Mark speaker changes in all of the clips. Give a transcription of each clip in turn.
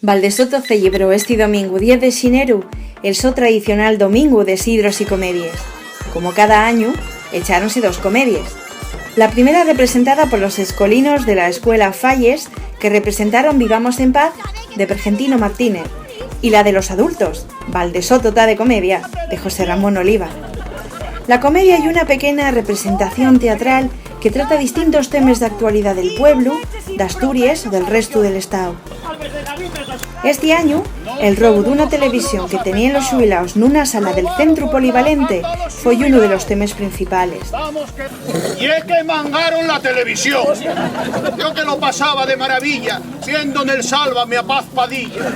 Speaker 1: Valdesoto celebró este domingo 10 de xineru el so tradicional domingo de sidros y comedias. Como cada año, echáronse 2 comedias. La primera representada por los escolinos de la Escuela Falles, que representaron Vivamos en Paz, de Pergentino Martínez, y la de los adultos, Valdesoto ta de comedia, de José Ramón Oliva. La comedia y una pequeña representación teatral que trata distintos temas de actualidad del pueblo, de Asturias o del resto del estado. Este año, el robo d'una televisión que tenían los xubilaos nunha sala del centro polivalente foi uno de los temas principales.
Speaker 2: Y es que mangaron la televisión. Yo que lo pasaba de maravilla, viendo en el Sálvame a Paz Padilla.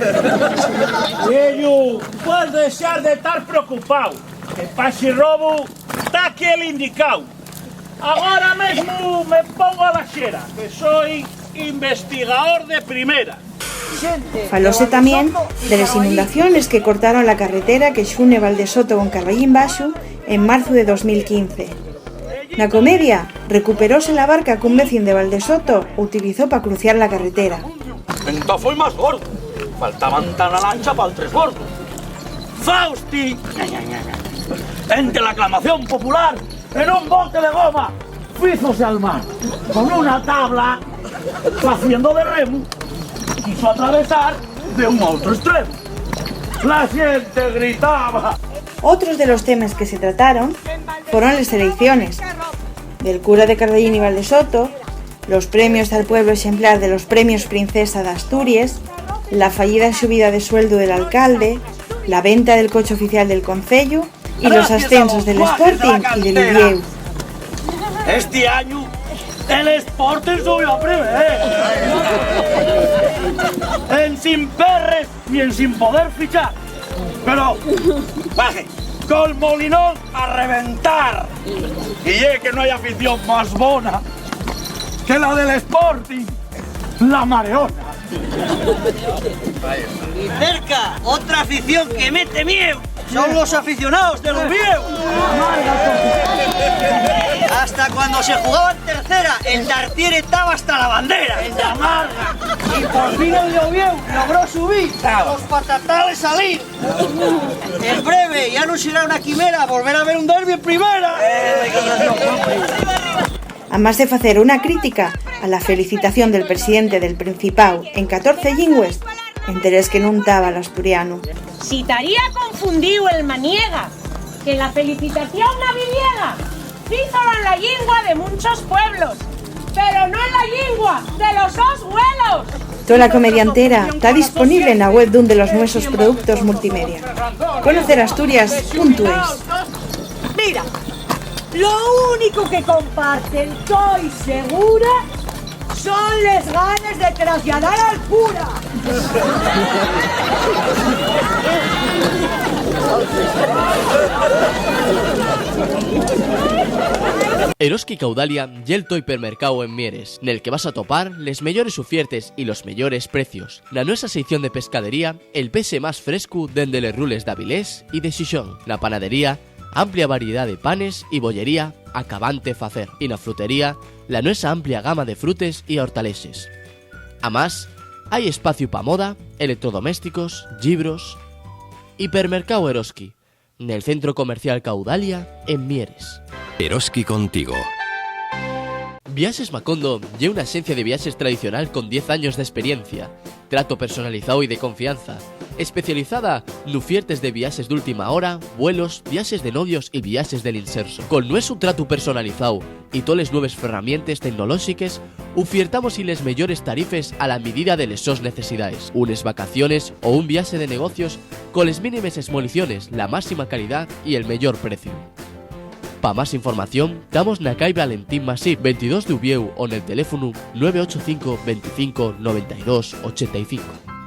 Speaker 3: Ello, puedes desear de estar preocupado, que pase robo está aquí el indicado. Ahora mismo me pongo a la xera, que soy investigador de primera.
Speaker 1: Falóse también de las inundaciones que cortaron la carretera que xune Valdesoto con Carballín Baxo en marzo de 2015. La comedia recuperóse la barca que un vecino de Valdesoto utilizó para cruciar la carretera.
Speaker 4: Enta foi más gordo. Faltaban tan a lancha para el tresbordo. ¡Fausti! Entre la aclamación popular, en un bote de goma, fuízose al mar, con una tabla, haciendo de remo, quiso atravesar de un a otro extremo. La gente gritaba.
Speaker 1: Otros de los temas que se trataron fueron las elecciones del cura de Carballín y Valdesoto, los premios al pueblo ejemplar de los premios Princesa de Asturias, la fallida subida de sueldo del alcalde, la venta del coche oficial del concello y los ascensos del Sporting y del Idieu.
Speaker 4: Este año el Sporting subió a primera. En sin perres y en sin poder fichar. Pero, baje, con Molinón a reventar. Y es que no hay afición más bona que la del Sporting, la Mareona.
Speaker 5: Y cerca, otra afición que mete miedo. Son los aficionados de los viejos. Hasta cuando se jugaba en tercera, el Dartier estaba hasta la bandera.
Speaker 4: El de Amarga.
Speaker 5: Y por fin el Llovieu logró subir, los patatales salir. El breve ya no será una quimera volver a ver un derbi en primera.
Speaker 1: Además de hacer una crítica a la felicitación del presidente del Principado en 14 lingües, enterés que non estaba el asturiano.
Speaker 6: Si estaría confundido el maniega, que la felicitación navidiega hízola en la lengua de muchos pueblos, pero no en la lengua de los osvuelos.
Speaker 1: Toda la comedia entera está disponible en la web de un de los nuestros productos multimedia. Conocerasturias.es.
Speaker 6: Mira, lo único que comparten, estoy segura, son las ganas de trasladar al cura.
Speaker 7: Eroski Caudalia y el hipermercado en Mieres, en el que vas a topar les mejores ofiertes y los mejores precios. La nuestra sección de pescadería, el pese más fresco dende les rules d'Avilés y de Xixón. La panadería, amplia variedad de panes y bollería acabante facer. Y la frutería, la nuestra amplia gama de frutes y hortaleses. Además, hay espacio para moda, electrodomésticos, libros. Hipermercado Eroski, en el centro comercial Caudalia en Mieres.
Speaker 8: Eroski contigo.
Speaker 7: Viajes Macondo lleva una agencia de viajes tradicional con 10 años de experiencia, trato personalizado y de confianza, especializada en ofertas de viajes de última hora, vuelos, viajes de novios y viajes del inserso. Con nuestro trato personalizado y todas las nuevas herramientas tecnológicas, ofertamos y les mejores tarifes a la medida de les sos necesidades. Unes vacaciones o un viaje de negocios con les mínimas esmoliciones, la máxima calidad y el mejor precio. Para más información, damos na calle Valentín Masip 22 de Ubieu o en el teléfono 985 25 92 85.